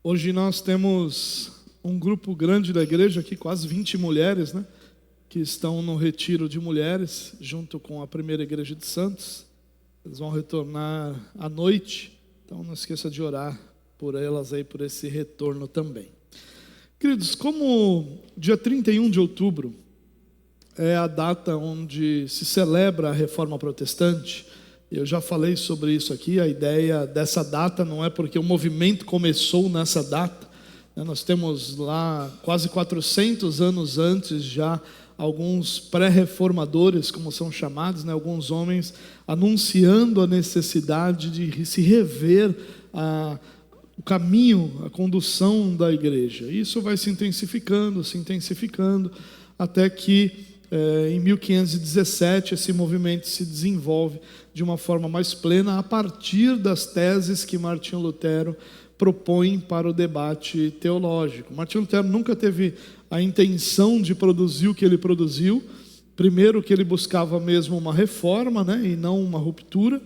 Hoje nós temos um grupo grande da igreja aqui, quase 20 mulheres, né? Que estão no retiro de mulheres, junto com a primeira igreja de Santos. Eles vão retornar à noite, então não esqueça de orar por elas aí, por esse retorno também. Queridos, como dia 31 de outubro é a data onde se celebra a Reforma Protestante, eu já falei sobre isso aqui. A ideia dessa data não é porque o movimento começou nessa data, né? Nós temos lá quase 400 anos antes já alguns pré-reformadores, como são chamados, né? Alguns homens anunciando a necessidade de se rever o caminho, a condução da igreja. Isso vai se intensificando, até que em 1517 esse movimento se desenvolve de uma forma mais plena a partir das teses que Martinho Lutero propõe para o debate teológico. Martinho Lutero nunca teve a intenção de produzir o que ele produziu. Primeiro, que ele buscava mesmo uma reforma, né, e não uma ruptura.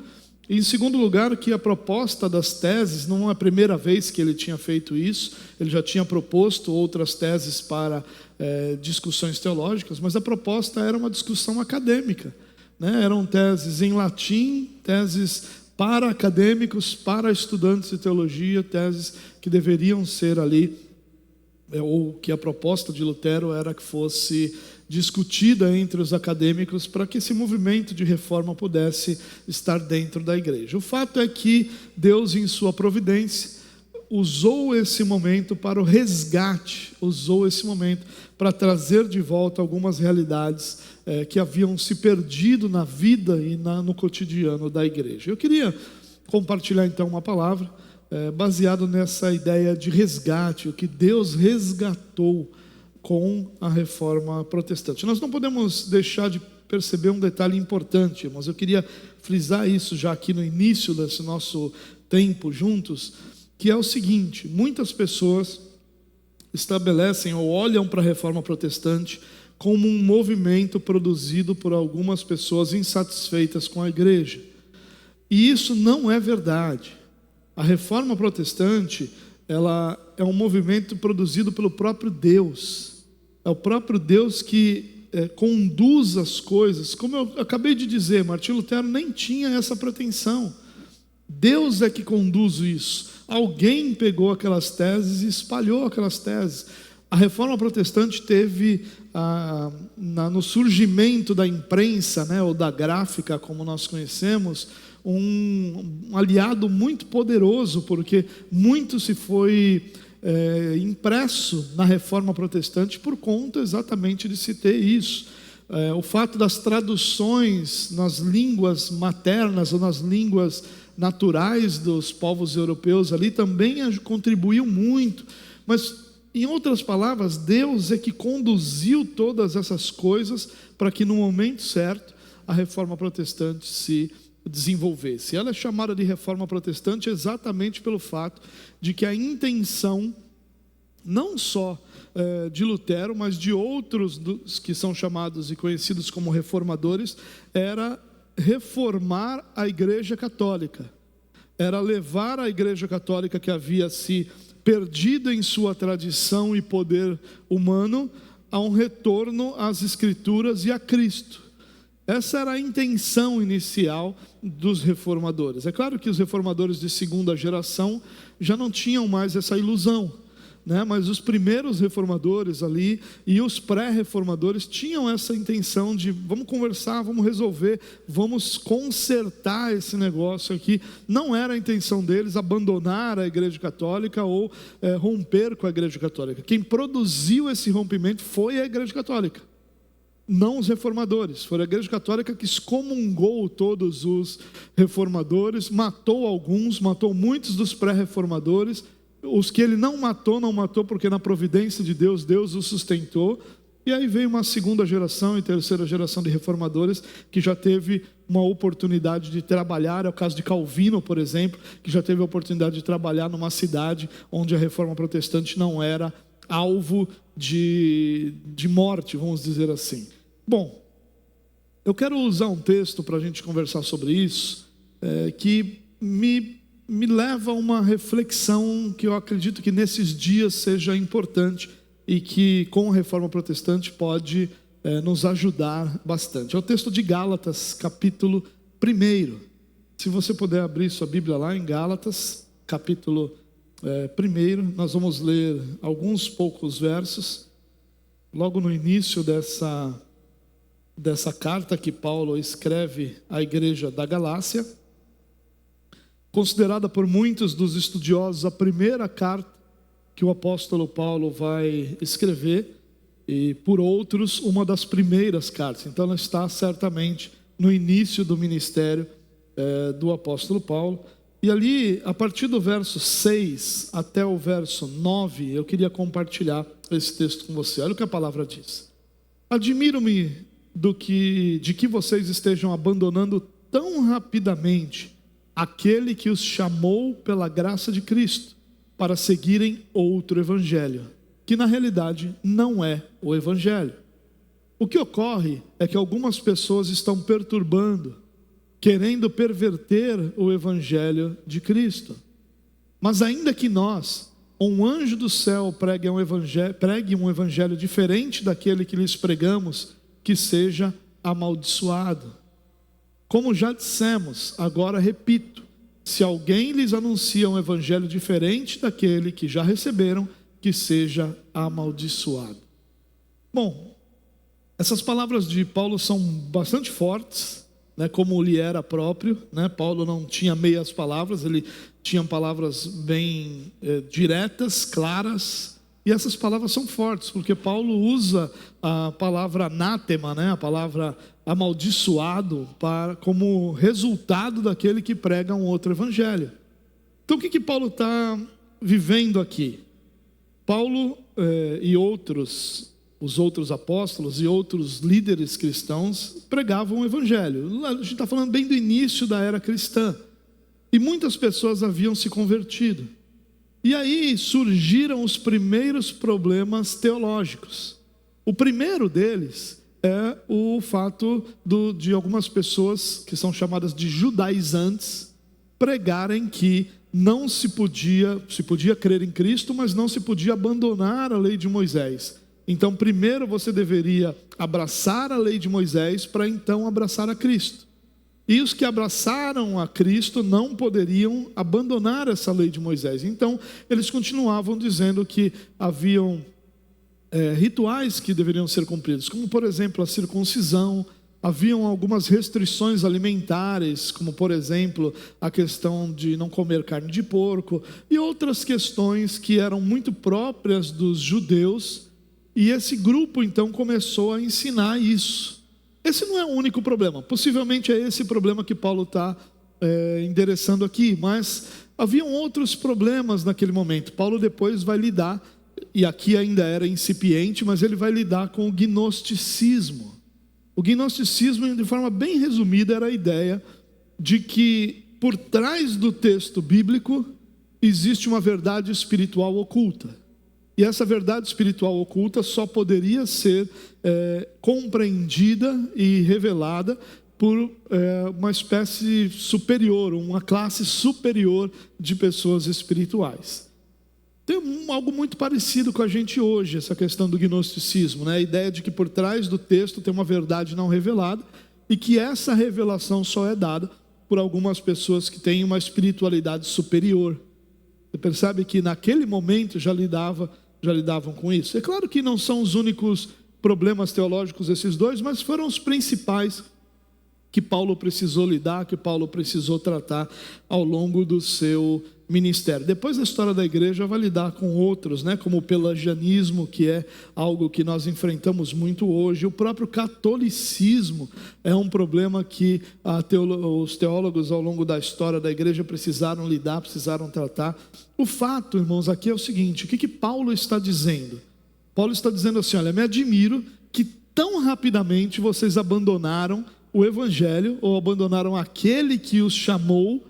E em segundo lugar, que a proposta das teses, não é a primeira vez que ele tinha feito isso, ele já tinha proposto outras teses para discussões teológicas, mas a proposta era uma discussão acadêmica, né? Eram teses em latim, teses para acadêmicos, para estudantes de teologia, teses que deveriam ser ali, ou que a proposta de Lutero era que fosse discutida entre os acadêmicos para que esse movimento de reforma pudesse estar dentro da igreja. O fato é que Deus, em sua providência, usou esse momento para o resgate, usou esse momento para trazer de volta algumas realidades que haviam se perdido na vida e no cotidiano da igreja. Eu queria compartilhar então uma palavra baseado nessa ideia de resgate, o que Deus resgatou com a Reforma Protestante. Nós não podemos deixar de perceber um detalhe importante, irmãos. Eu queria frisar isso já aqui no início desse nosso tempo juntos, que é o seguinte: muitas pessoas estabelecem ou olham para a Reforma Protestante como um movimento produzido por algumas pessoas insatisfeitas com a igreja. E isso não é verdade. A Reforma Protestante, ela é um movimento produzido pelo próprio Deus. É o próprio Deus que conduz as coisas. Como eu acabei de dizer, Martinho Lutero nem tinha essa pretensão. Deus é que conduz isso. Alguém pegou aquelas teses e espalhou aquelas teses. A Reforma Protestante teve, no surgimento da imprensa, né, ou da gráfica, como nós conhecemos, um aliado muito poderoso, porque muito se foi impresso na Reforma Protestante por conta exatamente de se ter isso. O fato das traduções nas línguas maternas ou nas línguas naturais dos povos europeus ali também contribuiu muito. Mas, em outras palavras, Deus é que conduziu todas essas coisas para que no momento certo a Reforma Protestante se desenvolvesse. Ela é chamada de Reforma Protestante exatamente pelo fato de que a intenção não só de Lutero, mas de outros dos que são chamados e conhecidos como reformadores, era reformar a Igreja Católica. Era levar a Igreja Católica, que havia se perdido em sua tradição e poder humano, a um retorno às Escrituras e a Cristo. Essa era a intenção inicial dos reformadores. É claro que os reformadores de segunda geração já não tinham mais essa ilusão, né? Mas os primeiros reformadores ali e os pré-reformadores tinham essa intenção de vamos conversar, vamos resolver, vamos consertar esse negócio aqui. Não era a intenção deles abandonar a Igreja Católica ou romper com a Igreja Católica. Quem produziu esse rompimento foi a Igreja Católica, não os reformadores. Foi a Igreja Católica que excomungou todos os reformadores, matou alguns, matou muitos dos pré-reformadores. Os que ele não matou porque na providência de Deus, Deus os sustentou. E aí veio uma segunda geração e terceira geração de reformadores que já teve uma oportunidade de trabalhar. É o caso de Calvino, por exemplo, que já teve a oportunidade de trabalhar numa cidade onde a Reforma Protestante não era alvo de morte, vamos dizer assim. Bom, eu quero usar um texto para a gente conversar sobre isso, que me me leva a uma reflexão que eu acredito que nesses dias seja importante e que com a Reforma Protestante pode nos ajudar bastante. É o texto de Gálatas, capítulo 1. Se você puder abrir sua Bíblia lá em Gálatas, capítulo 1, nós vamos ler alguns poucos versos, logo no início dessa carta que Paulo escreve à igreja da Galácia, considerada por muitos dos estudiosos a primeira carta que o apóstolo Paulo vai escrever, e por outros uma das primeiras cartas. Então ela está certamente no início do ministério do apóstolo Paulo. E ali, a partir do verso 6 até o verso 9, eu queria compartilhar esse texto com você. Olha o que a palavra diz: admiro-me de que vocês estejam abandonando tão rapidamente aquele que os chamou pela graça de Cristo para seguirem outro evangelho, que na realidade não é o evangelho. O que ocorre é que algumas pessoas estão perturbando, querendo perverter o evangelho de Cristo. Mas ainda que nós, um anjo do céu, pregue um evangelho diferente daquele que lhes pregamos, que seja amaldiçoado. Como já dissemos, agora repito: se alguém lhes anuncia um evangelho diferente daquele que já receberam, que seja amaldiçoado. Bom, essas palavras de Paulo são bastante fortes, né, como lhe era próprio, né? Paulo não tinha meias palavras, ele tinha palavras bem diretas, claras. E essas palavras são fortes, porque Paulo usa a palavra anátema, né, a palavra amaldiçoado, como resultado daquele que prega um outro evangelho. Então o que Paulo está vivendo aqui? Paulo e os outros apóstolos e outros líderes cristãos pregavam o evangelho. A gente está falando bem do início da era cristã. E muitas pessoas haviam se convertido. E aí surgiram os primeiros problemas teológicos. O primeiro deles é o fato de algumas pessoas que são chamadas de judaizantes pregarem que não se podia crer em Cristo, mas não se podia abandonar a lei de Moisés. Então primeiro você deveria abraçar a lei de Moisés para então abraçar a Cristo. E os que abraçaram a Cristo não poderiam abandonar essa lei de Moisés. Então, eles continuavam dizendo que haviam rituais que deveriam ser cumpridos, como por exemplo a circuncisão. Haviam algumas restrições alimentares, como por exemplo a questão de não comer carne de porco, e outras questões que eram muito próprias dos judeus. E esse grupo então começou a ensinar isso. Esse não é o único problema, possivelmente é esse problema que Paulo está endereçando aqui, mas haviam outros problemas naquele momento. Paulo depois vai lidar, e aqui ainda era incipiente, mas ele vai lidar com o gnosticismo. O gnosticismo, de forma bem resumida, era a ideia de que por trás do texto bíblico existe uma verdade espiritual oculta. E essa verdade espiritual oculta só poderia ser compreendida e revelada por uma espécie superior, uma classe superior de pessoas espirituais. Tem algo muito parecido com a gente hoje, essa questão do gnosticismo, né? A ideia de que por trás do texto tem uma verdade não revelada e que essa revelação só é dada por algumas pessoas que têm uma espiritualidade superior. Você percebe que naquele momento já lidavam com isso. É claro que não são os únicos problemas teológicos esses dois, mas foram os principais que Paulo precisou lidar, que Paulo precisou tratar ao longo do seu ministério. Depois da história da igreja vai lidar com outros, né, como o pelagianismo, que é algo que nós enfrentamos muito hoje. O próprio catolicismo é um problema que os teólogos ao longo da história da igreja precisaram lidar, precisaram tratar. O fato, irmãos, aqui é o seguinte: o que Paulo está dizendo? Paulo está dizendo assim: olha, me admiro que tão rapidamente vocês abandonaram o evangelho, ou abandonaram aquele que os chamou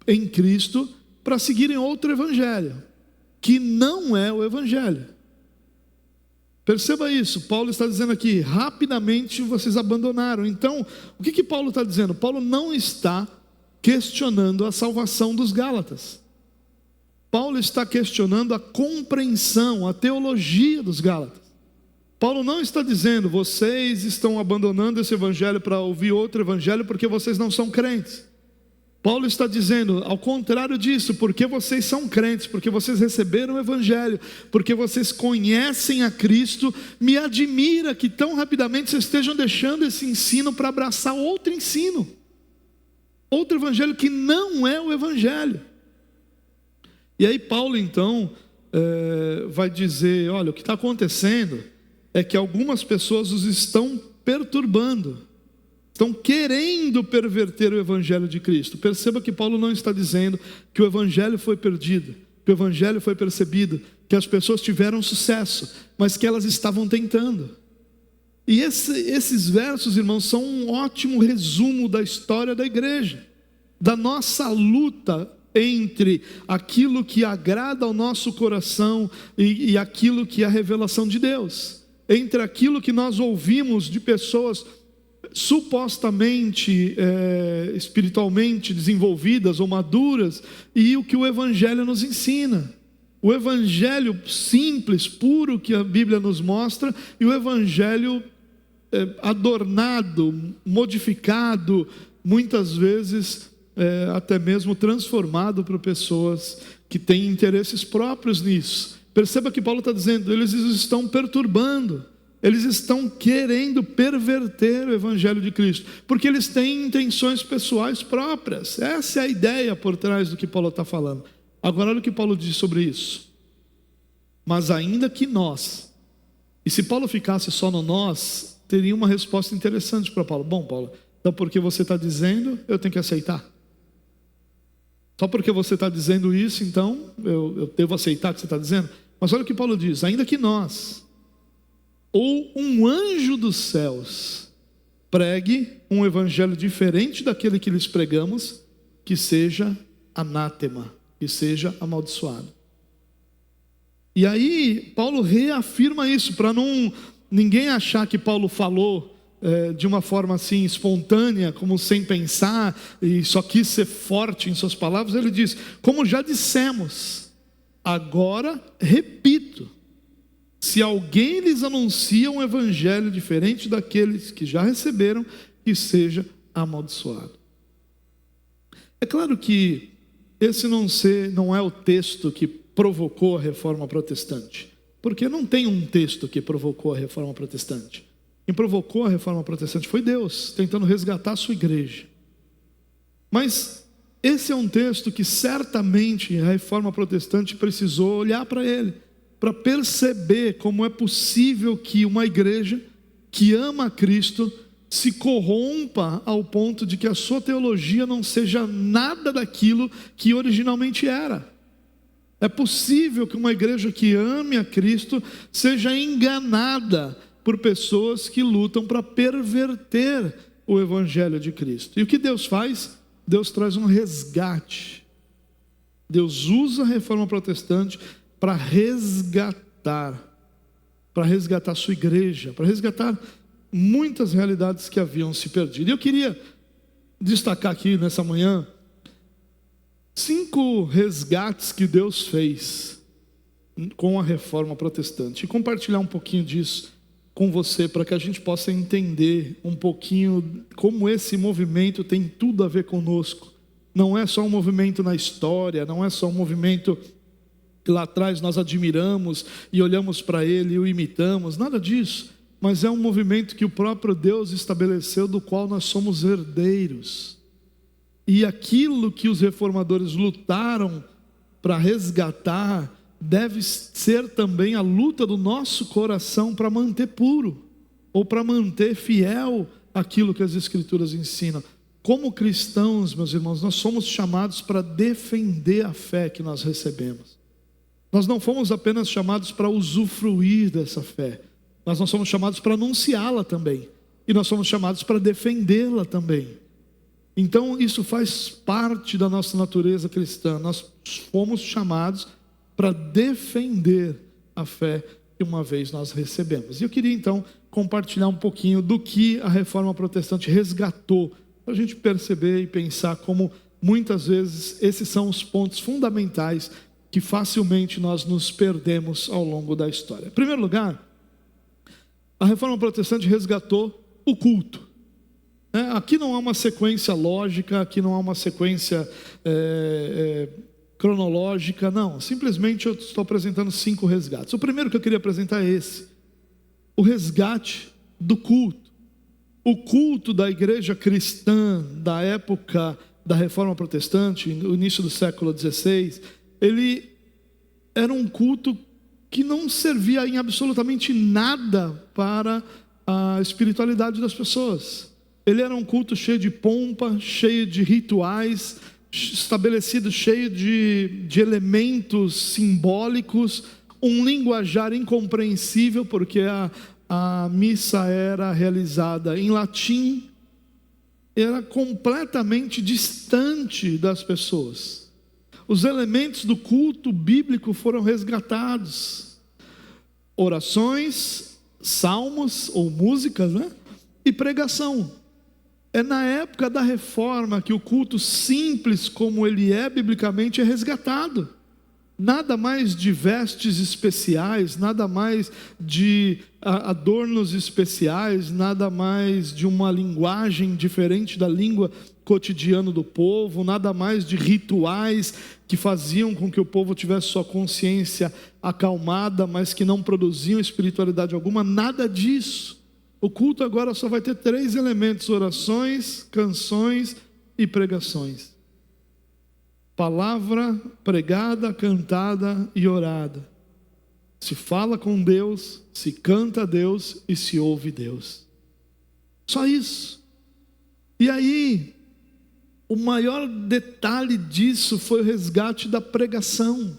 em Cristo, para seguirem outro evangelho, que não é o evangelho. Perceba isso, Paulo está dizendo aqui: rapidamente vocês abandonaram. Então, o que Paulo está dizendo? Paulo não está questionando a salvação dos Gálatas. Paulo está questionando a compreensão, a teologia dos Gálatas. Paulo não está dizendo, vocês estão abandonando esse evangelho para ouvir outro evangelho porque vocês não são crentes. Paulo está dizendo, ao contrário disso, porque vocês são crentes, porque vocês receberam o evangelho, porque vocês conhecem a Cristo, me admira que tão rapidamente vocês estejam deixando esse ensino para abraçar outro ensino. Outro evangelho que não é o evangelho. E aí Paulo então vai dizer, olha, o que está acontecendo é que algumas pessoas os estão perturbando, estão querendo perverter o evangelho de Cristo. Perceba que Paulo não está dizendo que o evangelho foi perdido, que o evangelho foi percebido, que as pessoas tiveram sucesso, mas que elas estavam tentando. E esses versos, irmãos, são um ótimo resumo da história da igreja, da nossa luta entre aquilo que agrada ao nosso coração e aquilo que é a revelação de Deus, entre aquilo que nós ouvimos de pessoas supostamente espiritualmente desenvolvidas ou maduras e o que o evangelho nos ensina. O evangelho simples, puro que a Bíblia nos mostra, e o evangelho adornado, modificado, muitas vezes até mesmo transformado por pessoas que têm interesses próprios nisso. Perceba que Paulo está dizendo, eles estão perturbando, eles estão querendo perverter o evangelho de Cristo, porque eles têm intenções pessoais próprias. Essa é a ideia por trás do que Paulo está falando. Agora olha o que Paulo diz sobre isso. Mas ainda que nós, e se Paulo ficasse só no nós, teria uma resposta interessante para Paulo. Bom, Paulo, então porque você está dizendo, eu tenho que aceitar. Só porque você está dizendo isso, então eu devo aceitar o que você está dizendo? Mas olha o que Paulo diz, ainda que nós, ou um anjo dos céus, pregue um evangelho diferente daquele que lhes pregamos, que seja anátema, que seja amaldiçoado. E aí Paulo reafirma isso, para ninguém achar que Paulo falou de uma forma assim espontânea, como sem pensar, e só quis ser forte em suas palavras. Ele diz, como já dissemos, agora repito, se alguém lhes anuncia um evangelho diferente daqueles que já receberam, que seja amaldiçoado. É claro que esse não é o texto que provocou a reforma protestante, porque não tem um texto que provocou a reforma protestante. Quem provocou a reforma protestante foi Deus, tentando resgatar a sua igreja. Mas esse é um texto que certamente a reforma protestante precisou olhar para ele, para perceber como é possível que uma igreja que ama a Cristo se corrompa ao ponto de que a sua teologia não seja nada daquilo que originalmente era. É possível que uma igreja que ame a Cristo seja enganada por pessoas que lutam para perverter o evangelho de Cristo. E o que Deus faz? Deus traz um resgate. Deus usa a reforma protestante para resgatar a sua igreja, para resgatar muitas realidades que haviam se perdido. E eu queria destacar aqui nessa manhã 5 resgates que Deus fez com a reforma protestante, e compartilhar um pouquinho disso com você, para que a gente possa entender um pouquinho como esse movimento tem tudo a ver conosco. Não é só um movimento na história, não é só um movimento que lá atrás nós admiramos e olhamos para ele e o imitamos, nada disso, mas é um movimento que o próprio Deus estabeleceu, do qual nós somos herdeiros. E aquilo que os reformadores lutaram para resgatar deve ser também a luta do nosso coração para manter puro, ou para manter fiel aquilo que as Escrituras ensinam. Como cristãos, meus irmãos, nós somos chamados para defender a fé que nós recebemos. Nós não fomos apenas chamados para usufruir dessa fé, nós não somos chamados para anunciá-la também, e nós somos chamados para defendê-la também. Então isso faz parte da nossa natureza cristã. Nós fomos chamados para defender a fé que uma vez nós recebemos. E eu queria então compartilhar um pouquinho do que a reforma protestante resgatou, para a gente perceber e pensar como muitas vezes esses são os pontos fundamentais que facilmente nós nos perdemos ao longo da história. Em primeiro lugar, a Reforma Protestante resgatou o culto. Aqui não há uma sequência lógica, aqui não há uma sequência cronológica, não. Simplesmente eu estou apresentando 5 resgates. O primeiro que eu queria apresentar é esse: o resgate do culto. O culto da igreja cristã da época da Reforma Protestante, no início do século XVI, ele era um culto que não servia em absolutamente nada para a espiritualidade das pessoas. Ele era um culto cheio de pompa, cheio de rituais, estabelecido, cheio de elementos simbólicos, um linguajar incompreensível, porque a missa era realizada em latim, era completamente distante das pessoas. Os elementos do culto bíblico foram resgatados: orações, salmos ou músicas, e pregação. É na época da reforma que o culto simples, como ele é biblicamente, é resgatado. Nada mais de vestes especiais, nada mais de adornos especiais, nada mais de uma linguagem diferente da língua cotidiana do povo, nada mais de rituais que faziam com que o povo tivesse sua consciência acalmada, mas que não produziam espiritualidade alguma, nada disso. O culto agora só vai ter 3 elementos: orações, canções e pregações. Palavra pregada, cantada e orada. Se fala com Deus, se canta a Deus e se ouve Deus. Só isso. E aí, o maior detalhe disso foi o resgate da pregação.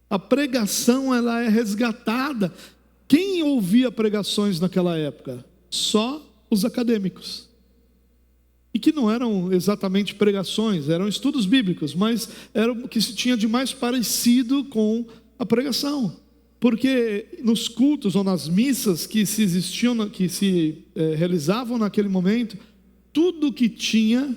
A pregação, ela é resgatada. Quem ouvia pregações naquela época? Só os acadêmicos. E que não eram exatamente pregações, eram estudos bíblicos, mas era o que se tinha de mais parecido com a pregação. Porque nos cultos ou nas missas que se existiam, que se realizavam naquele momento, tudo que tinha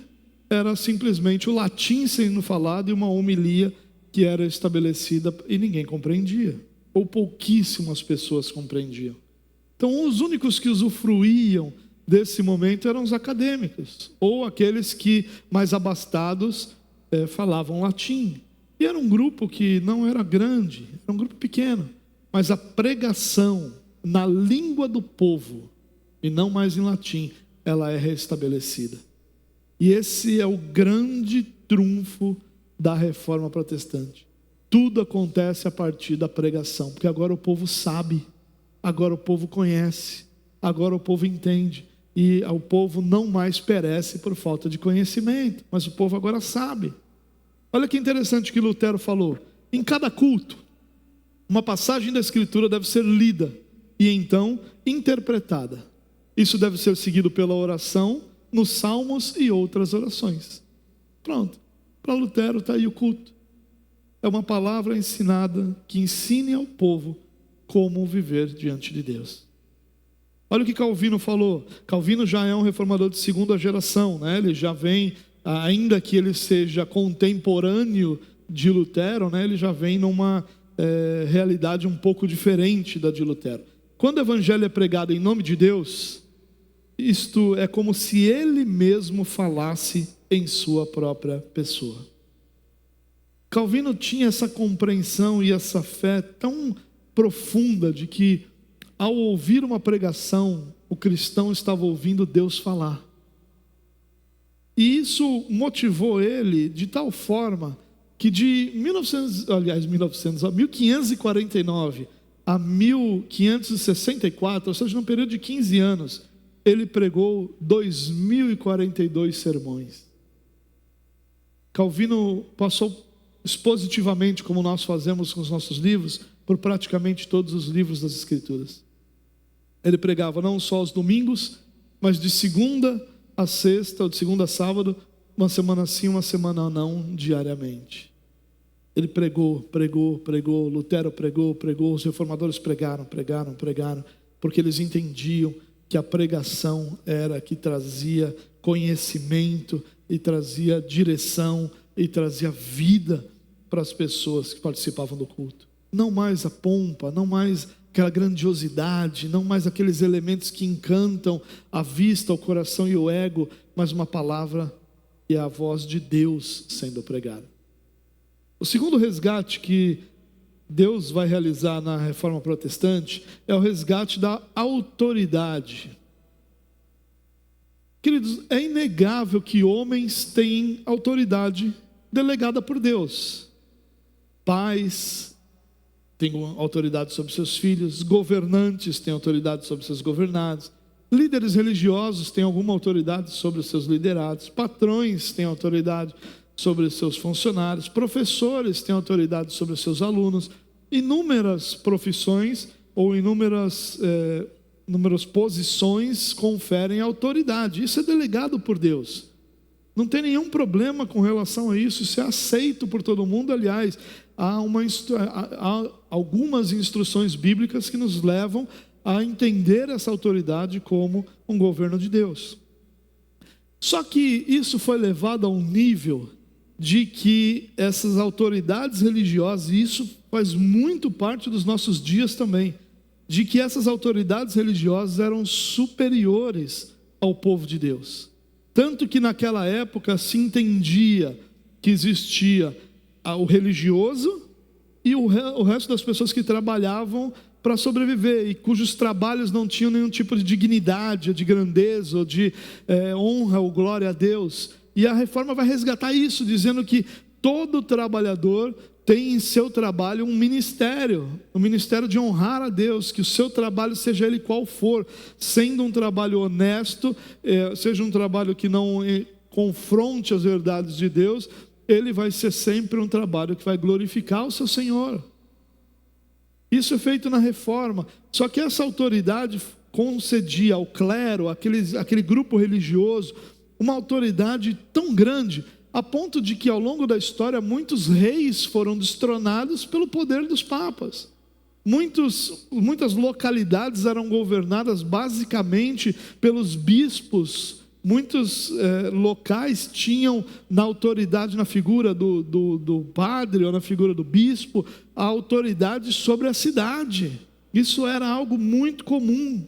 era simplesmente o latim sendo falado e uma homilia que era estabelecida e ninguém compreendia, ou pouquíssimas pessoas compreendiam. Então os únicos que usufruíam desse momento eram os acadêmicos, ou aqueles que, mais abastados, falavam latim. E era um grupo que não era grande, era um grupo pequeno, mas a pregação na língua do povo, e não mais em latim, ela é restabelecida. E esse é o grande trunfo da Reforma Protestante. Tudo acontece a partir da pregação, porque agora o povo sabe, agora o povo conhece, agora o povo entende. E o povo não mais perece por falta de conhecimento, mas o povo agora sabe. Olha que interessante que Lutero falou: em cada culto, uma passagem da Escritura deve ser lida e então interpretada. Isso deve ser seguido pela oração, nos salmos e outras orações. Pronto, para Lutero está aí o culto. É uma palavra ensinada que ensine ao povo como viver diante de Deus. Olha o que Calvino falou. Calvino já é um reformador de 2ª geração, Ele já vem, ainda que ele seja contemporâneo de Lutero, Ele já vem numa realidade um pouco diferente da de Lutero. Quando o evangelho é pregado em nome de Deus, isto é como se ele mesmo falasse em sua própria pessoa. Calvino tinha essa compreensão e essa fé tão profunda de que, ao ouvir uma pregação, o cristão estava ouvindo Deus falar. E isso motivou ele de tal forma que de 1549 a 1564, ou seja, num período de 15 anos, ele pregou 2.042 sermões. Calvino passou expositivamente, como nós fazemos com os nossos livros, por praticamente todos os livros das Escrituras. Ele pregava não só aos domingos, mas de segunda a sexta, ou de segunda a sábado, uma semana sim, uma semana não, diariamente. Ele pregou, Lutero pregou, os reformadores pregaram, porque eles entendiam que a pregação era que trazia conhecimento, e trazia direção e trazia vida para as pessoas que participavam do culto. Não mais a pompa, não mais aquela grandiosidade, não mais aqueles elementos que encantam a vista, o coração e o ego, mas uma palavra e a voz de Deus sendo pregada. O segundo resgate que Deus vai realizar na Reforma Protestante é o resgate da autoridade. Queridos, é inegável que homens têm autoridade delegada por Deus. Pais têm autoridade sobre seus filhos, governantes têm autoridade sobre seus governados, líderes religiosos têm alguma autoridade sobre os seus liderados, patrões têm autoridade sobre os seus funcionários, professores têm autoridade sobre os seus alunos. Inúmeras profissões ou inúmeras posições conferem autoridade. Isso é delegado por Deus. Não tem nenhum problema com relação a isso. Isso é aceito por todo mundo. Aliás, há algumas instruções bíblicas que nos levam a entender essa autoridade como um governo de Deus. Só que isso foi levado a um nível de que essas autoridades religiosas, e isso faz muito parte dos nossos dias também, de que essas autoridades religiosas eram superiores ao povo de Deus. Tanto que naquela época se entendia que existia o religioso e o resto das pessoas que trabalhavam para sobreviver, e cujos trabalhos não tinham nenhum tipo de dignidade, ou de grandeza, ou de honra ou glória a Deus. E a reforma vai resgatar isso, dizendo que todo trabalhador tem em seu trabalho um ministério de honrar a Deus, que o seu trabalho, seja ele qual for, sendo um trabalho honesto, seja um trabalho que não confronte as verdades de Deus, ele vai ser sempre um trabalho que vai glorificar o seu Senhor. Isso é feito na reforma. Só que essa autoridade concedia ao clero, aquele grupo religioso, uma autoridade tão grande, a ponto de que ao longo da história muitos reis foram destronados pelo poder dos papas. Muitas localidades eram governadas basicamente pelos bispos. Muitos locais tinham na autoridade, na figura do padre ou na figura do bispo, a autoridade sobre a cidade. Isso era algo muito comum.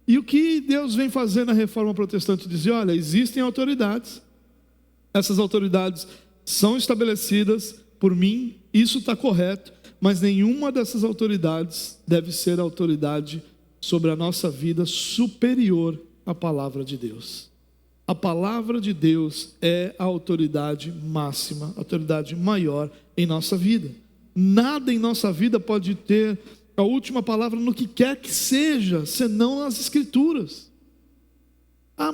E o que Deus vem fazer na Reforma Protestante? Dizer, olha, existem autoridades, essas autoridades são estabelecidas por mim, isso está correto, mas nenhuma dessas autoridades deve ser autoridade sobre a nossa vida superior à palavra de Deus. A palavra de Deus é a autoridade máxima, a autoridade maior em nossa vida. Nada em nossa vida pode ter a última palavra no que quer que seja, senão as Escrituras.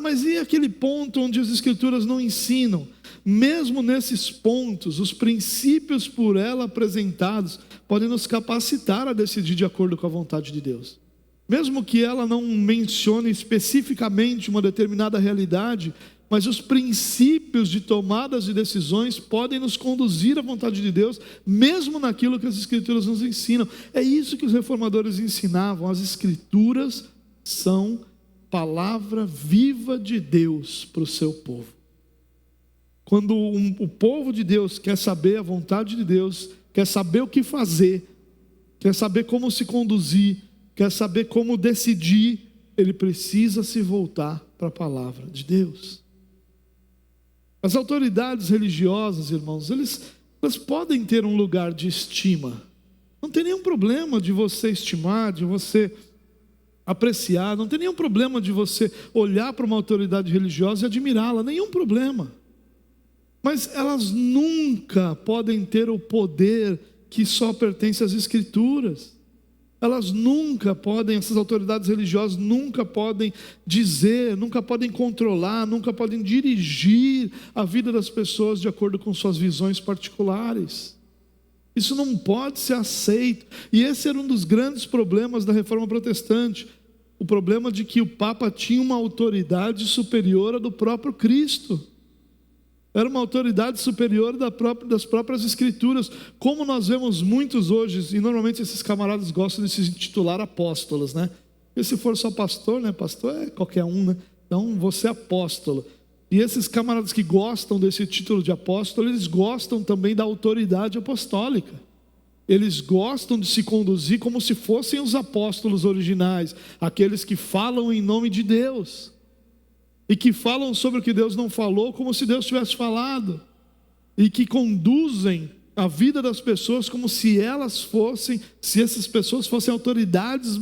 Mas e aquele ponto onde as Escrituras não ensinam? Mesmo nesses pontos, os princípios por ela apresentados podem nos capacitar a decidir de acordo com a vontade de Deus. Mesmo que ela não mencione especificamente uma determinada realidade, mas os princípios de tomadas de decisões podem nos conduzir à vontade de Deus, mesmo naquilo que as Escrituras nos ensinam. É isso que os reformadores ensinavam. As Escrituras são palavra viva de Deus para o seu povo. Quando o povo de Deus quer saber a vontade de Deus, quer saber o que fazer, quer saber como se conduzir, quer saber como decidir, ele precisa se voltar para a palavra de Deus. As autoridades religiosas, irmãos, elas podem ter um lugar de estima. Não tem nenhum problema de você estimar, de você apreciar, não tem nenhum problema de você olhar para uma autoridade religiosa e admirá-la, nenhum problema. Mas elas nunca podem ter o poder que só pertence às Escrituras. Essas autoridades religiosas nunca podem dizer, nunca podem controlar, nunca podem dirigir a vida das pessoas de acordo com suas visões particulares. Isso não pode ser aceito. E esse era um dos grandes problemas da Reforma Protestante. O problema de que o Papa tinha uma autoridade superior à do próprio Cristo. Era uma autoridade superior das próprias Escrituras. Como nós vemos muitos hoje, e normalmente esses camaradas gostam de se intitular apóstolos, né? Porque se for só pastor, né? Pastor é qualquer um, né? Então você é apóstolo. E esses camaradas que gostam desse título de apóstolo, eles gostam também da autoridade apostólica. Eles gostam de se conduzir como se fossem os apóstolos originais, aqueles que falam em nome de Deus, e que falam sobre o que Deus não falou, como se Deus tivesse falado, e que conduzem a vida das pessoas como se essas pessoas fossem autoridades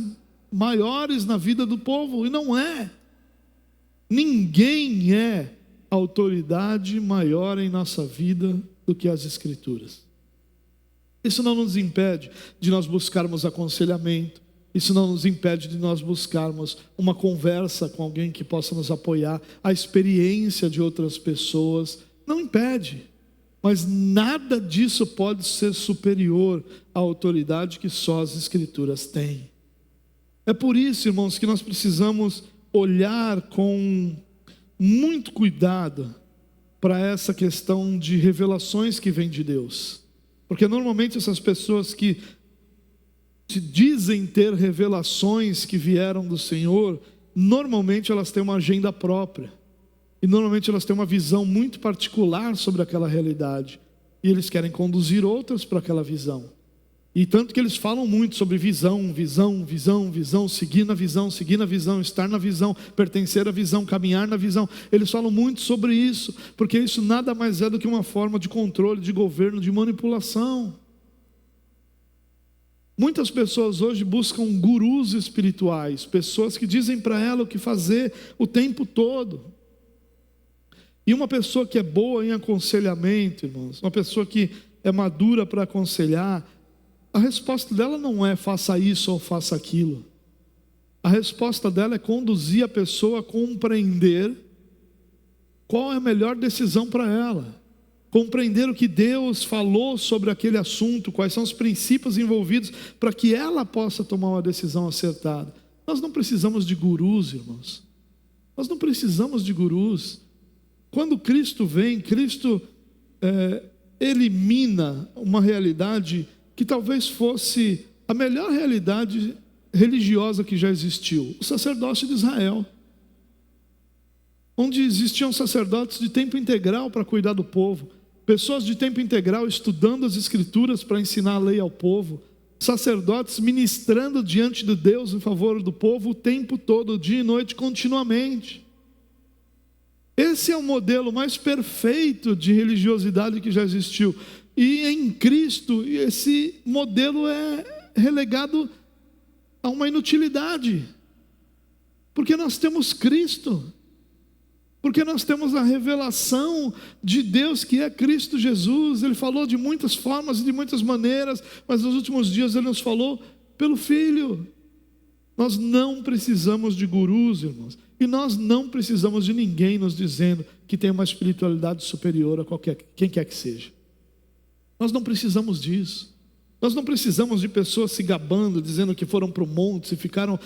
maiores na vida do povo, e não é. Ninguém é autoridade maior em nossa vida do que as Escrituras. Isso não nos impede de nós buscarmos aconselhamento, isso não nos impede de nós buscarmos uma conversa com alguém que possa nos apoiar, a experiência de outras pessoas, não impede, mas nada disso pode ser superior à autoridade que só as Escrituras têm. É por isso, irmãos, que nós precisamos olhar com muito cuidado para essa questão de revelações que vêm de Deus. Porque normalmente essas pessoas que se dizem ter revelações que vieram do Senhor, normalmente elas têm uma agenda própria. E normalmente elas têm uma visão muito particular sobre aquela realidade. E eles querem conduzir outras para aquela visão. E tanto que eles falam muito sobre visão, seguir na visão, estar na visão, pertencer à visão, caminhar na visão. Eles falam muito sobre isso, porque isso nada mais é do que uma forma de controle, de governo, de manipulação. Muitas pessoas hoje buscam gurus espirituais, pessoas que dizem para ela o que fazer o tempo todo. E uma pessoa que é boa em aconselhamento, irmãos, uma pessoa que é madura para aconselhar, a resposta dela não é faça isso ou faça aquilo. A resposta dela é conduzir a pessoa a compreender qual é a melhor decisão para ela. Compreender o que Deus falou sobre aquele assunto, quais são os princípios envolvidos, para que ela possa tomar uma decisão acertada. Nós não precisamos de gurus, irmãos. Nós não precisamos de gurus. Quando Cristo vem, Cristo elimina uma realidade que talvez fosse a melhor realidade religiosa que já existiu, o sacerdócio de Israel, onde existiam sacerdotes de tempo integral para cuidar do povo, pessoas de tempo integral estudando as Escrituras para ensinar a lei ao povo, sacerdotes ministrando diante de Deus em favor do povo o tempo todo, dia e noite, continuamente. Esse é o modelo mais perfeito de religiosidade que já existiu. E em Cristo, esse modelo é relegado a uma inutilidade. Porque nós temos Cristo. Porque nós temos a revelação de Deus que é Cristo Jesus. Ele falou de muitas formas e de muitas maneiras, mas nos últimos dias Ele nos falou pelo Filho. Nós não precisamos de gurus, irmãos. E nós não precisamos de ninguém nos dizendo que tem uma espiritualidade superior a quem quer que seja. Nós não precisamos disso. Nós não precisamos de pessoas se gabando, dizendo que foram para o monte, ficaram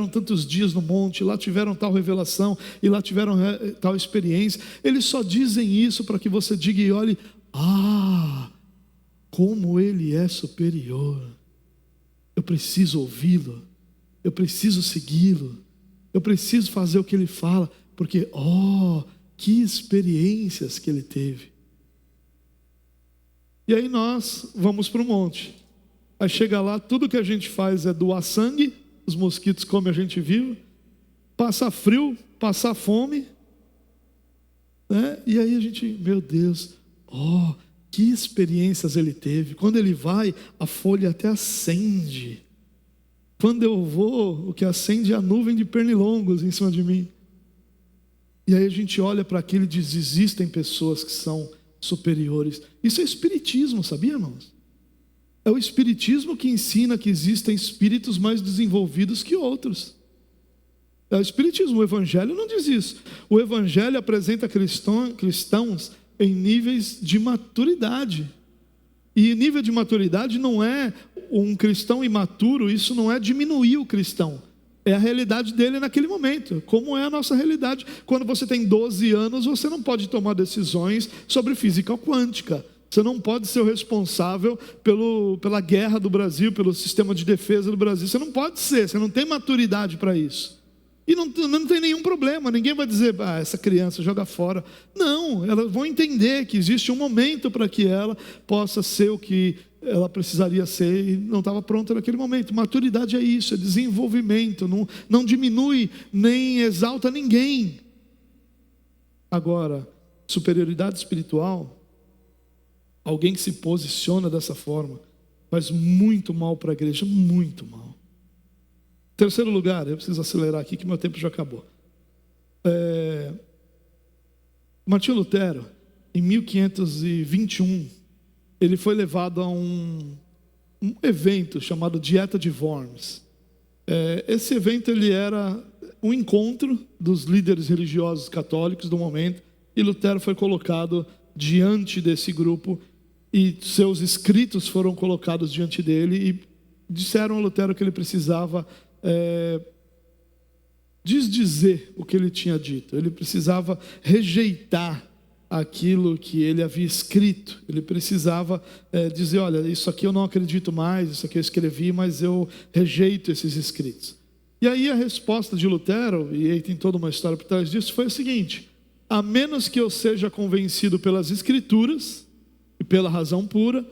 tantos dias no monte, lá tiveram tal revelação, e lá tiveram tal experiência. Eles só dizem isso para que você diga e olhe, como ele é superior. Eu preciso ouvi-lo, eu preciso segui-lo, eu preciso fazer o que ele fala, porque, que experiências que ele teve. E aí nós vamos para o monte. Aí chega lá, tudo que a gente faz é doar sangue, os mosquitos comem a gente vivo, passar frio, passar fome, né? E aí a gente, meu Deus, que experiências ele teve. Quando ele vai, a folha até acende. Quando eu vou, o que acende é a nuvem de pernilongos em cima de mim. E aí a gente olha para aquilo e diz, existem pessoas que são superiores. Isso é espiritismo, sabia, irmãos? É o espiritismo que ensina que existem espíritos mais desenvolvidos que outros. É o espiritismo. O evangelho não diz isso. O evangelho apresenta cristãos em níveis de maturidade. E nível de maturidade não é um cristão imaturo, isso não é diminuir o cristão. É a realidade dele naquele momento, como é a nossa realidade. Quando você tem 12 anos, você não pode tomar decisões sobre física quântica. Você não pode ser o responsável pela guerra do Brasil, pelo sistema de defesa do Brasil. Você não pode ser, você não tem maturidade para isso. E não tem nenhum problema, ninguém vai dizer, essa criança joga fora. Não, elas vão entender que existe um momento para que ela possa ser o que ela precisaria ser e não estava pronta naquele momento. Maturidade é isso, é desenvolvimento, não diminui nem exalta ninguém. Agora, superioridade espiritual, alguém que se posiciona dessa forma, faz muito mal para a igreja, muito mal. Terceiro lugar, eu preciso acelerar aqui que meu tempo já acabou. Martinho Lutero, em 1521, ele foi levado a um evento chamado Dieta de Worms. Esse evento ele era um encontro dos líderes religiosos católicos do momento, e Lutero foi colocado diante desse grupo, e seus escritos foram colocados diante dele, e disseram a Lutero que ele precisava desdizer o que ele tinha dito. Ele precisava rejeitar aquilo que ele havia escrito. Ele precisava dizer, olha, isso aqui eu não acredito mais, isso aqui eu escrevi, mas eu rejeito esses escritos. E aí a resposta de Lutero, e aí tem toda uma história por trás disso, foi o seguinte: a menos que eu seja convencido pelas escrituras e pela razão pura,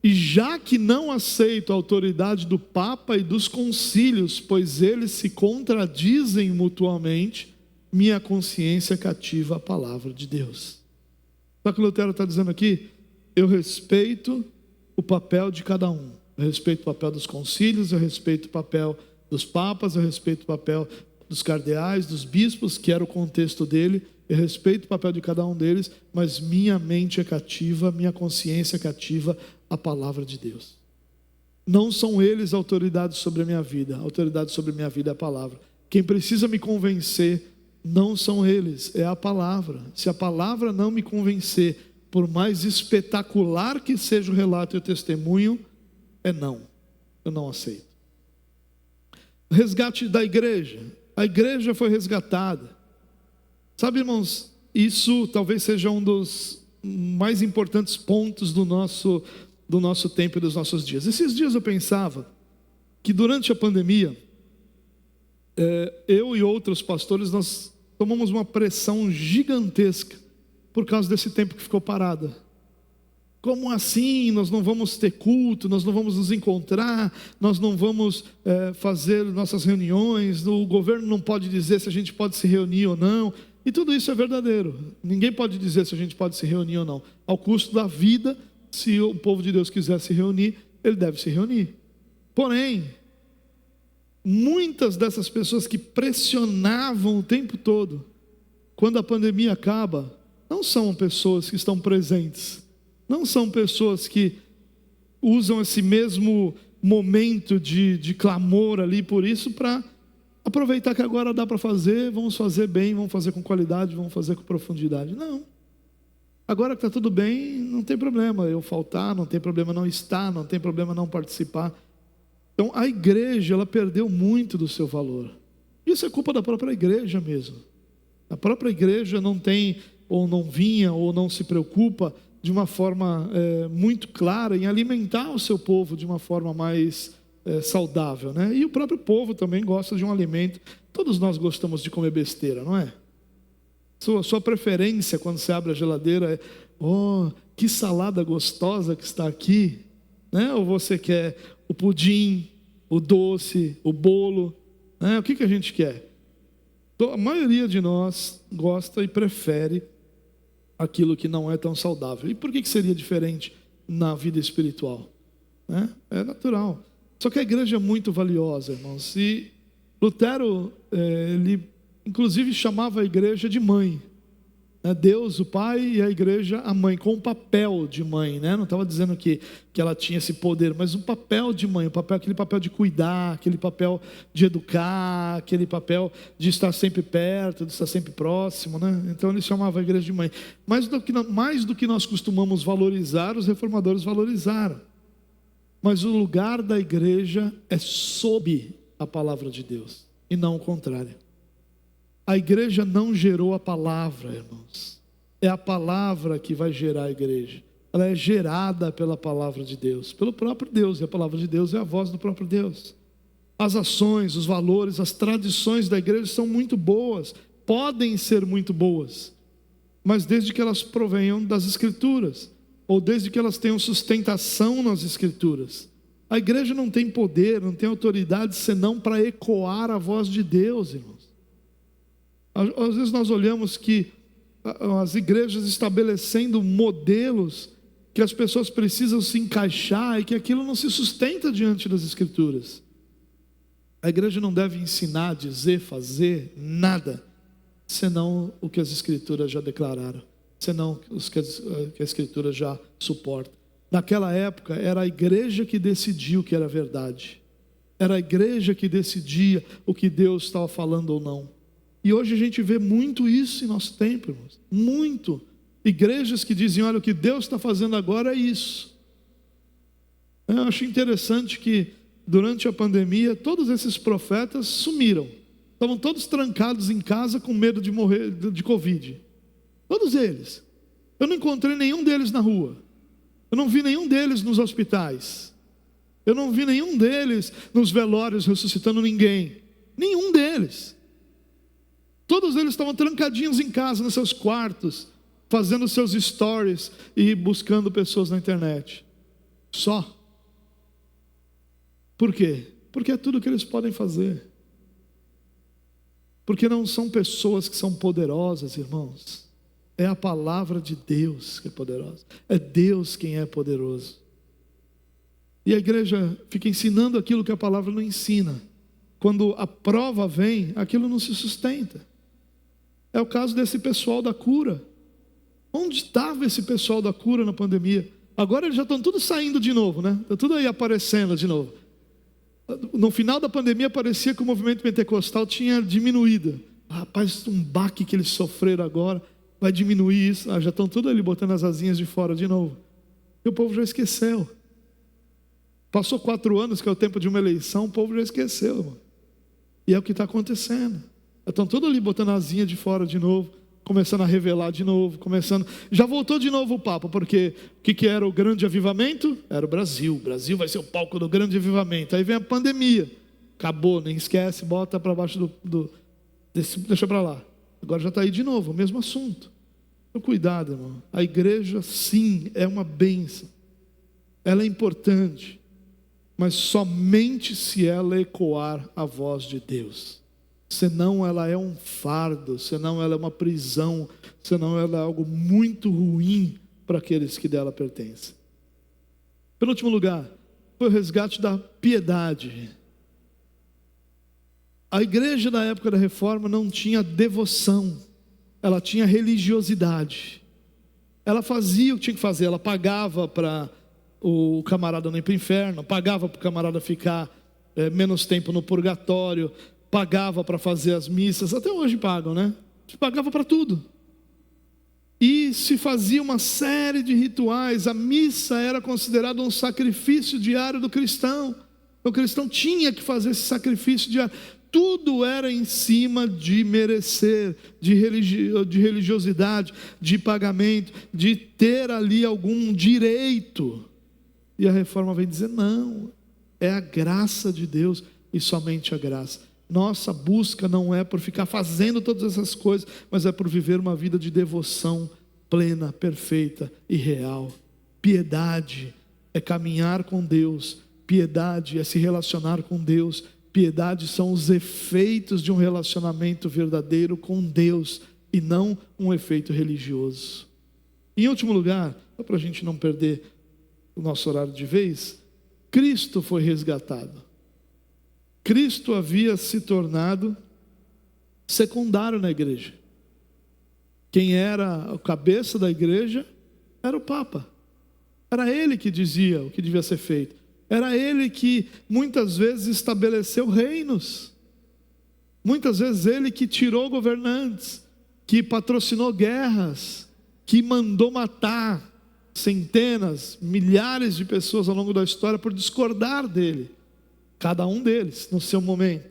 e já que não aceito a autoridade do Papa e dos concílios, pois eles se contradizem mutuamente, minha consciência cativa a palavra de Deus. Só que Lutero está dizendo aqui, eu respeito o papel de cada um. Eu respeito o papel dos concílios, eu respeito o papel dos papas, eu respeito o papel dos cardeais, dos bispos, que era o contexto dele. Eu respeito o papel de cada um deles, mas minha mente é cativa, minha consciência é cativa a palavra de Deus. Não são eles a autoridade sobre a minha vida, a autoridade sobre a minha vida é a palavra. Quem precisa me convencer não são eles, é a palavra. Se a palavra não me convencer, por mais espetacular que seja o relato e o testemunho, não, eu não aceito. Resgate da igreja, a igreja foi resgatada. Sabe, irmãos, isso talvez seja um dos mais importantes pontos do nosso tempo e dos nossos dias. Esses dias eu pensava que durante a pandemia, eu e outros pastores, nós tomamos uma pressão gigantesca por causa desse tempo que ficou parado. Como assim? Nós não vamos ter culto, nós não vamos nos encontrar, nós não vamos fazer nossas reuniões, o governo não pode dizer se a gente pode se reunir ou não. E tudo isso é verdadeiro. Ninguém pode dizer se a gente pode se reunir ou não. Ao custo da vida, se o povo de Deus quiser se reunir, ele deve se reunir. Porém, muitas dessas pessoas que pressionavam o tempo todo, quando a pandemia acaba, não são pessoas que estão presentes, não são pessoas que usam esse mesmo momento de clamor ali por isso para aproveitar que agora dá para fazer, vamos fazer bem, vamos fazer com qualidade, vamos fazer com profundidade. Não. Agora que está tudo bem, não tem problema eu faltar, não tem problema não estar, não tem problema não participar. Então a igreja, ela perdeu muito do seu valor. Isso é culpa da própria igreja mesmo. A própria igreja não tem, ou não vinha, ou não se preocupa de uma forma muito clara em alimentar o seu povo de uma forma mais saudável, né? E o próprio povo também gosta de um alimento. Todos nós gostamos de comer besteira, não é? Sua preferência quando você abre a geladeira é: oh, que salada gostosa que está aqui, né? Ou você quer o pudim, o doce, o bolo, né? O que a gente quer? A maioria de nós gosta e prefere aquilo que não é tão saudável. E por que seria diferente na vida espiritual? É natural. Só que a igreja é muito valiosa, irmãos. E Lutero, ele inclusive chamava a igreja de mãe. Deus, o pai, e a igreja, a mãe, com o papel de mãe, né? Não estava dizendo que ela tinha esse poder, mas um papel de mãe, aquele papel de cuidar, aquele papel de educar, aquele papel de estar sempre perto, de estar sempre próximo, né? Então ele chamava a igreja de mãe. Mais do que nós costumamos valorizar, os reformadores valorizaram. Mas o lugar da igreja é sob a palavra de Deus, e não o contrário. A igreja não gerou a palavra, irmãos. É a palavra que vai gerar a igreja. Ela é gerada pela palavra de Deus, pelo próprio Deus. E a palavra de Deus é a voz do próprio Deus. As ações, os valores, as tradições da igreja são muito boas, podem ser muito boas, mas desde que elas provenham das Escrituras, ou desde que elas tenham sustentação nas Escrituras. A igreja não tem poder, não tem autoridade, senão para ecoar a voz de Deus, irmãos. Às vezes nós olhamos que as igrejas estabelecendo modelos que as pessoas precisam se encaixar e que aquilo não se sustenta diante das Escrituras. A igreja não deve ensinar, dizer, fazer nada, senão o que as Escrituras já declararam, senão o que a Escritura já suporta. Naquela época era a igreja que decidia o que era verdade, era a igreja que decidia o que Deus estava falando ou não. E hoje a gente vê muito isso em nosso tempo, irmãos. Muito. Igrejas que dizem, olha, o que Deus está fazendo agora é isso. Eu acho interessante que durante a pandemia todos esses profetas sumiram. Estavam todos trancados em casa com medo de morrer de Covid. Todos eles. Eu não encontrei nenhum deles na rua. Eu não vi nenhum deles nos hospitais. Eu não vi nenhum deles nos velórios ressuscitando ninguém. Nenhum deles. Todos eles estavam trancadinhos em casa, nos seus quartos, fazendo seus stories e buscando pessoas na internet. Só. Por quê? Porque é tudo que eles podem fazer. Porque não são pessoas que são poderosas, irmãos. É a palavra de Deus que é poderosa. É Deus quem é poderoso. E a igreja fica ensinando aquilo que a palavra não ensina. Quando a prova vem, aquilo não se sustenta. É o caso desse pessoal da cura. Onde estava esse pessoal da cura na pandemia? Agora eles já estão tudo saindo de novo, né? Está tudo aí aparecendo de novo. No final da pandemia parecia que o movimento pentecostal tinha diminuído. Rapaz, um baque que eles sofreram agora vai diminuir isso. Já estão tudo ali botando as asinhas de fora de novo. E o povo já esqueceu. Passou 4 anos, que é o tempo de uma eleição, o povo já esqueceu, irmão. E é o que está acontecendo. Estão todos ali botando a asinha de fora de novo, começando a revelar de novo, já voltou de novo o papo, porque o que era o grande avivamento? Era o Brasil. O Brasil vai ser o palco do grande avivamento. Aí vem a pandemia, acabou, nem esquece, bota para baixo deixa para lá. Agora já está aí de novo, o mesmo assunto. Então cuidado, irmão. A igreja sim é uma bênção, ela é importante, mas somente se ela ecoar a voz de Deus. Senão ela é um fardo, senão ela é uma prisão, senão ela é algo muito ruim para aqueles que dela pertencem. Penúltimo lugar, foi o resgate da piedade. A igreja da época da reforma não tinha devoção, ela tinha religiosidade. Ela fazia o que tinha que fazer, ela pagava para o camarada não ir para o inferno, pagava para o camarada ficar menos tempo no purgatório, pagava para fazer as missas, até hoje pagam, né? Pagava para tudo. E se fazia uma série de rituais. A missa era considerada um sacrifício diário do cristão. O cristão tinha que fazer esse sacrifício diário. Tudo era em cima de merecer, de religiosidade, de pagamento, de ter ali algum direito. E a reforma vem dizer, não, é a graça de Deus e somente a graça. Nossa busca não é por ficar fazendo todas essas coisas, mas é por viver uma vida de devoção plena, perfeita e real. Piedade é caminhar com Deus, piedade é se relacionar com Deus, piedade são os efeitos de um relacionamento verdadeiro com Deus e não um efeito religioso. Em último lugar, só para a gente não perder o nosso horário de vez, Cristo foi resgatado. Cristo havia se tornado secundário na igreja. Quem era a cabeça da igreja era o Papa. Era ele que dizia o que devia ser feito. Era ele que muitas vezes estabeleceu reinos. Muitas vezes ele que tirou governantes, que patrocinou guerras, que mandou matar centenas, milhares de pessoas ao longo da história por discordar dele. Cada um deles no seu momento.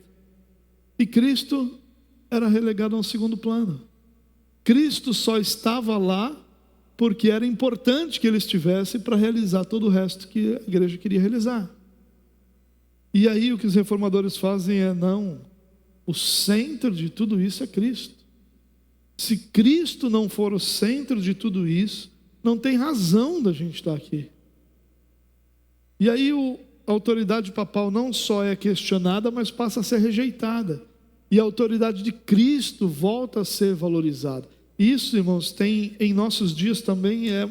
E Cristo era relegado a um segundo plano. Cristo só estava lá porque era importante que ele estivesse para realizar todo o resto que a igreja queria realizar. E aí o que os reformadores fazem é, não, o centro de tudo isso é Cristo. Se Cristo não for o centro de tudo isso, não tem razão da gente estar aqui. E aí a autoridade papal não só é questionada, mas passa a ser rejeitada. E a autoridade de Cristo volta a ser valorizada. Isso, irmãos, tem em nossos dias também é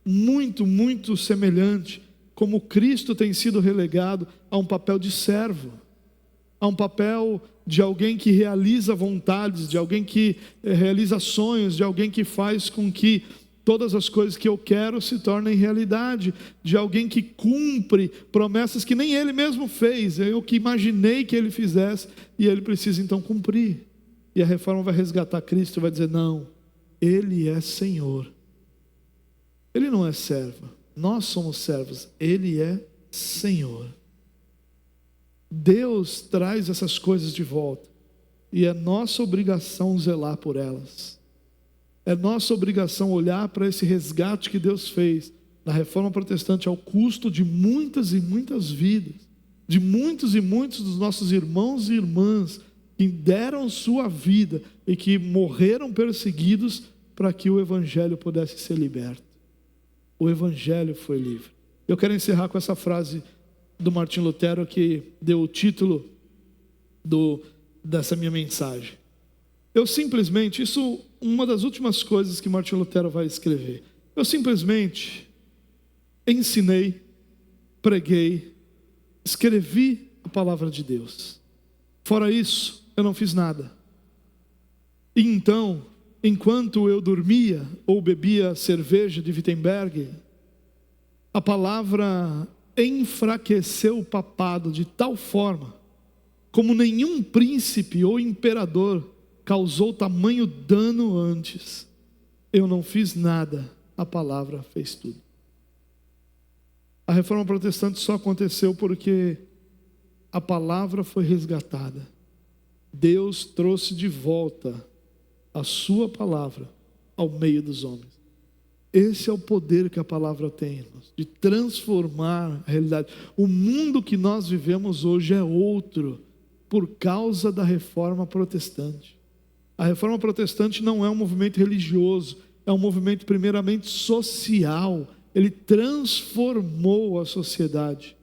muito, muito semelhante. Como Cristo tem sido relegado a um papel de servo, a um papel de alguém que realiza vontades, de alguém que realiza sonhos, de alguém que faz com que todas as coisas que eu quero se tornem realidade, de alguém que cumpre promessas que nem ele mesmo fez, eu que imaginei que ele fizesse, e ele precisa então cumprir. E a reforma vai resgatar Cristo e vai dizer, não, ele é Senhor. Ele não é servo, nós somos servos, ele é Senhor. Deus traz essas coisas de volta, e é nossa obrigação zelar por elas. É nossa obrigação olhar para esse resgate que Deus fez na reforma protestante ao custo de muitas e muitas vidas, de muitos e muitos dos nossos irmãos e irmãs que deram sua vida e que morreram perseguidos para que o Evangelho pudesse ser liberto. O Evangelho foi livre. Eu quero encerrar com essa frase do Martim Lutero que deu o título dessa minha mensagem. Eu simplesmente, isso uma das últimas coisas que Martim Lutero vai escrever. Eu simplesmente ensinei, preguei, escrevi a palavra de Deus. Fora isso, eu não fiz nada. E então, enquanto eu dormia ou bebia cerveja de Wittenberg, a palavra enfraqueceu o papado de tal forma como nenhum príncipe ou imperador causou tamanho dano antes. Eu não fiz nada, a palavra fez tudo. A reforma protestante só aconteceu porque a palavra foi resgatada. Deus trouxe de volta a sua palavra ao meio dos homens. Esse é o poder que a palavra tem, irmãos, de transformar a realidade. O mundo que nós vivemos hoje é outro por causa da reforma protestante. A reforma protestante não é um movimento religioso, é um movimento primeiramente social. Ele transformou a sociedade.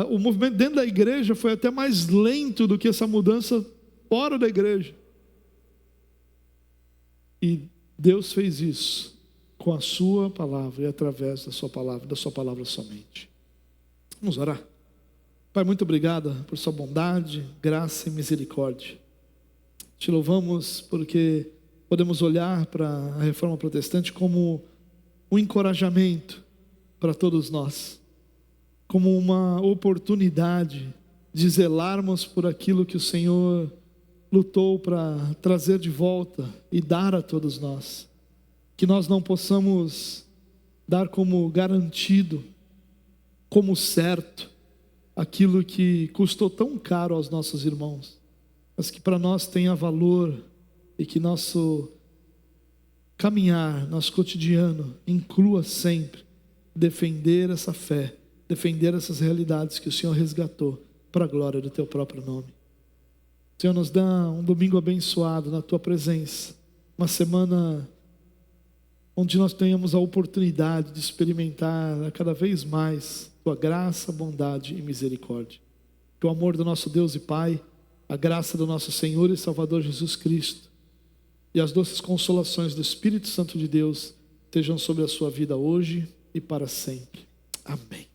O movimento dentro da igreja foi até mais lento do que essa mudança fora da igreja. E Deus fez isso com a sua palavra e através da sua palavra somente. Vamos orar. Pai, muito obrigado por sua bondade, graça e misericórdia. Te louvamos porque podemos olhar para a reforma protestante como um encorajamento para todos nós, como uma oportunidade de zelarmos por aquilo que o Senhor lutou para trazer de volta e dar a todos nós. Que nós não possamos dar como garantido, como certo, aquilo que custou tão caro aos nossos irmãos, mas que para nós tenha valor e que nosso caminhar, nosso cotidiano, inclua sempre defender essa fé, defender essas realidades que o Senhor resgatou para a glória do Teu próprio nome. Senhor, nos dá um domingo abençoado na Tua presença, uma semana onde nós tenhamos a oportunidade de experimentar cada vez mais Tua graça, bondade e misericórdia. Que o amor do nosso Deus e Pai, a graça do nosso Senhor e Salvador Jesus Cristo e as doces consolações do Espírito Santo de Deus estejam sobre a sua vida hoje e para sempre. Amém.